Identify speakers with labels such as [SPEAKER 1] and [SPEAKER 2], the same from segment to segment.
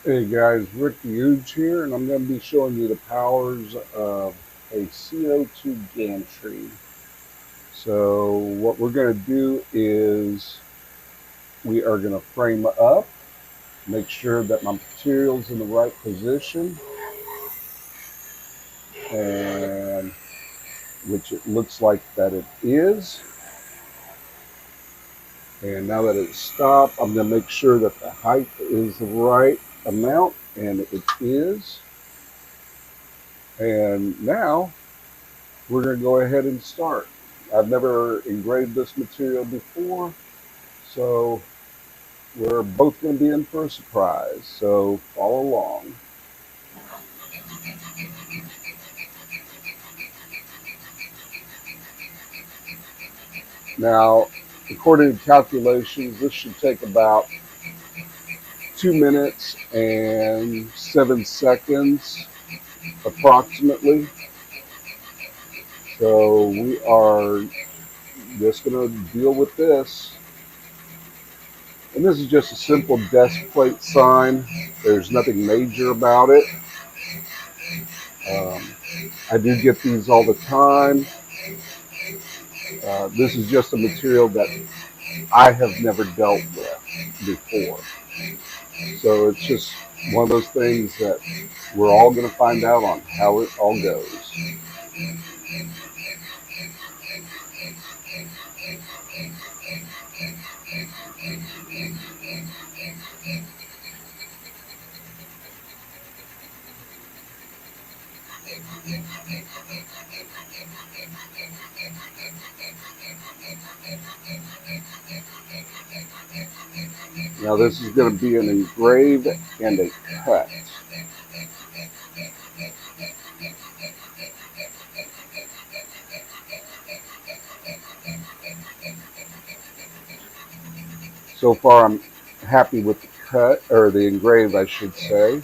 [SPEAKER 1] Hey guys, Rick the Huge here, and I'm going to be showing you the powers of a CO2 gantry. So what we're going to do is we are going to frame up, make sure that my material's in the right position, and which it looks like that it is. And now that it's stopped, I'm going to make sure that the height is the right amount, and it is. And now we're going to go ahead and start. I've never engraved this material before, so we're both going to be in for a surprise. So follow along. Now, according to calculations, this should take about 2 minutes and 7 seconds approximately. So we are just going to deal with this. And this is just a simple desk plate sign. There's nothing major about it. Um, I do get these all the time. This is just a material that I have never dealt with before. So it's just one of those things that we're all going to find out on how it all goes. Now this is going to be an engrave and a cut. So far I'm happy with the cut, or the engrave I should say.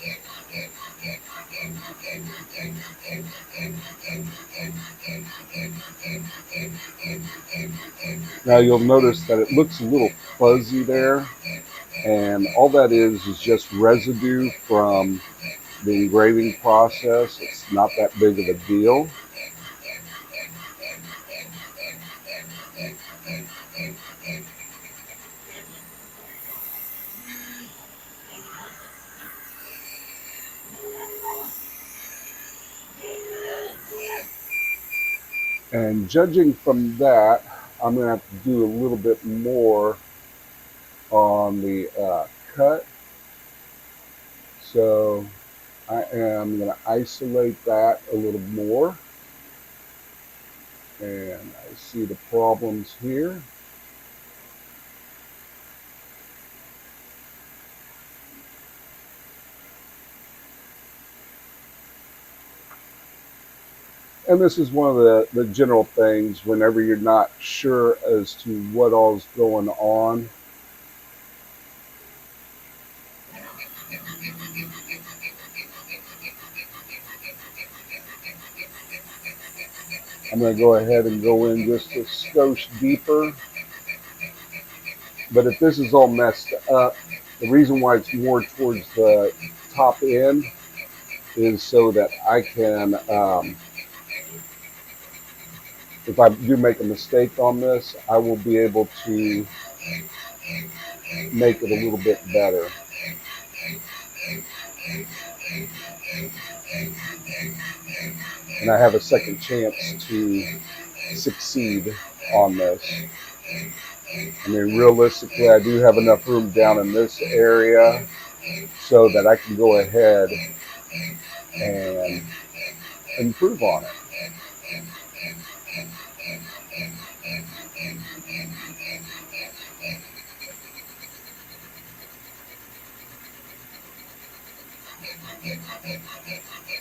[SPEAKER 1] Now you'll notice that it looks a little fuzzy there, and all that is just residue from the engraving process. It's not that big of a deal. And judging from that, I'm going to have to do a little bit more on the cut. So I am going to isolate that a little more. And I see the problems here. And this is one of the general things whenever you're not sure as to what all's going on. I'm going to go ahead and go in just a skosh deeper. But if this is all messed up, the reason why it's more towards the top end is so that I can, if I do make a mistake on this, I will be able to make it a little bit better. And I have a second chance to succeed on this. I mean, realistically, I do have enough room down in this area so that I can go ahead and improve on it.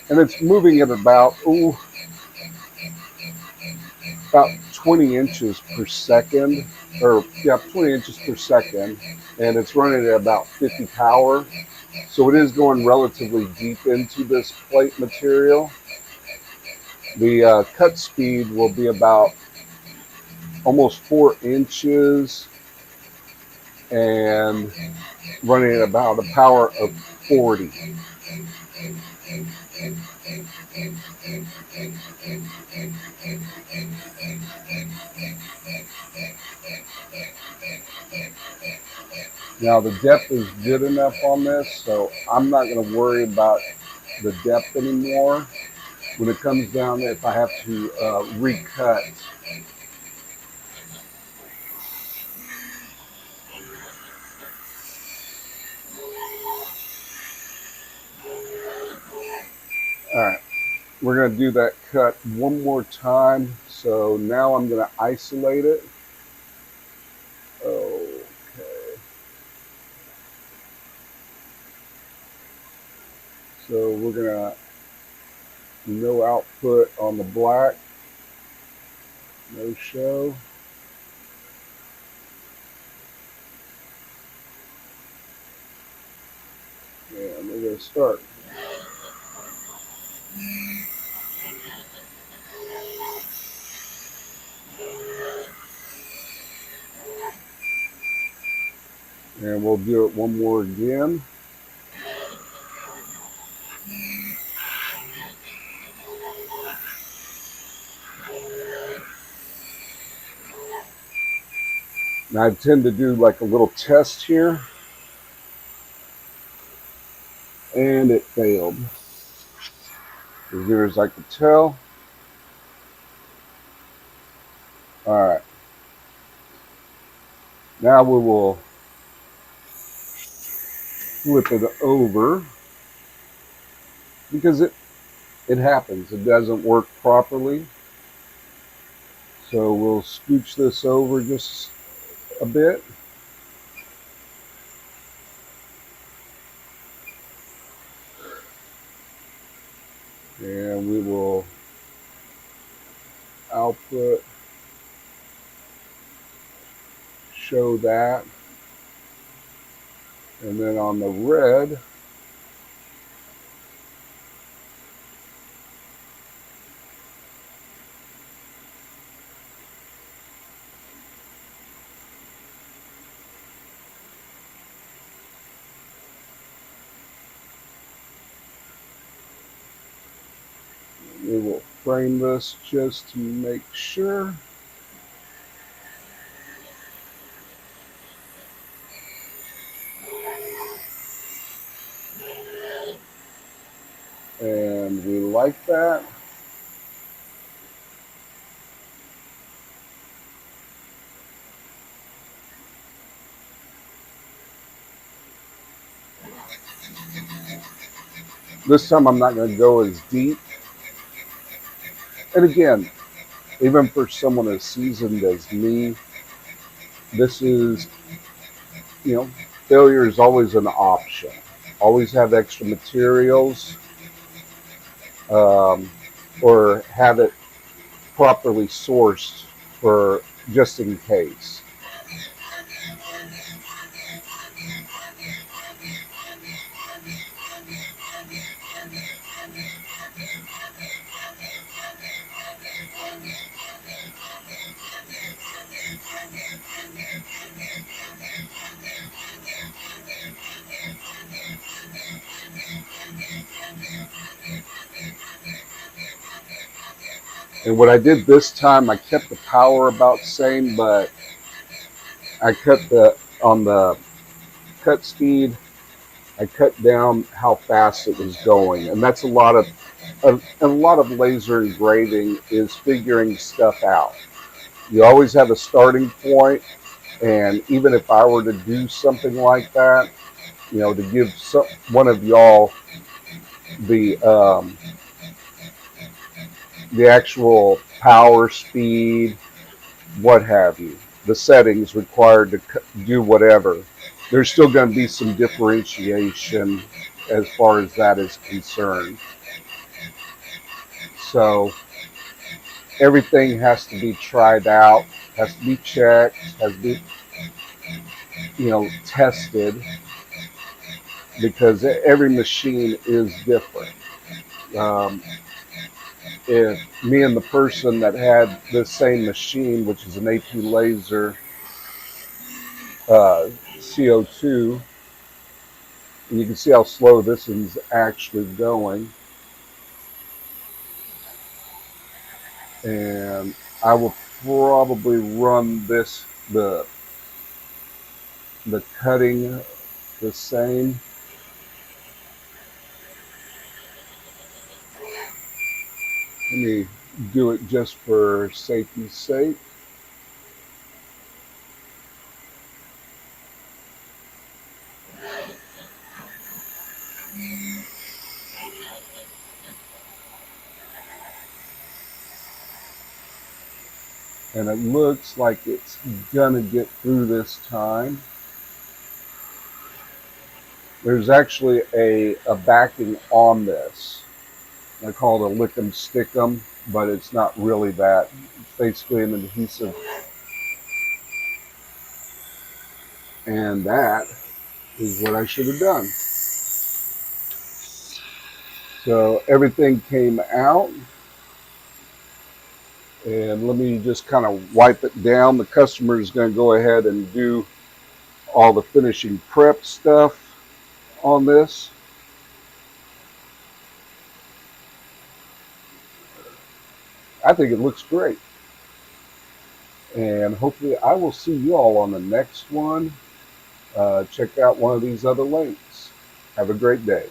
[SPEAKER 1] And it's moving at about 20 inches per second, or yeah, 20 inches per second, and it's running at about 50 power. So it is going relatively deep into this plate material. The cut speed will be about almost 4 inches and running at about a power of 40. Now the depth is good enough on this, so I'm not going to worry about the depth anymore. When it comes down, if I have to recut. All right, we're going to do that cut one more time. So now I'm going to isolate it. Okay. So we're going to no output on the black, no show. And we're going to start. And we'll do it one more again. Now I tend to do like a little test here. And it failed. As near as I could tell. All right. Now we will flip it over because it happens. It doesn't work properly. So we'll scooch this over just a bit. And we will output, show that. And then on the red, we will frame this just to make sure. And we like that. This time I'm not going to go as deep. And again, even for someone as seasoned as me, this is, failure is always an option. Always have extra materials, or have it properly sourced for just in case. And what I did this time, I kept the power about the same, but I cut on the cut speed, I cut down how fast it was going. And that's a lot of laser engraving is figuring stuff out. You always have a starting point, and even if I were to do something like that, to give one of y'all the actual power, speed, what have you, the settings required to do whatever, there's still going to be some differentiation as far as that is concerned. So everything has to be tried out, has to be checked, has to be, tested, because every machine is different. If me and the person that had the same machine, which is an AP Lazer CO2, And you can see how slow this one's actually going. And I will probably run the cutting the same. Let me do it just for safety's sake. And it looks like it's gonna get through this time. There's actually a backing on this. I call it a lick 'em stick 'em, but it's not really that. It's basically an adhesive. And that is what I should have done. So everything came out. And let me just kind of wipe it down. The customer is going to go ahead and do all the finishing prep stuff on this. I think it looks great. And hopefully I will see you all on the next one. Check out one of these other links. Have a great day.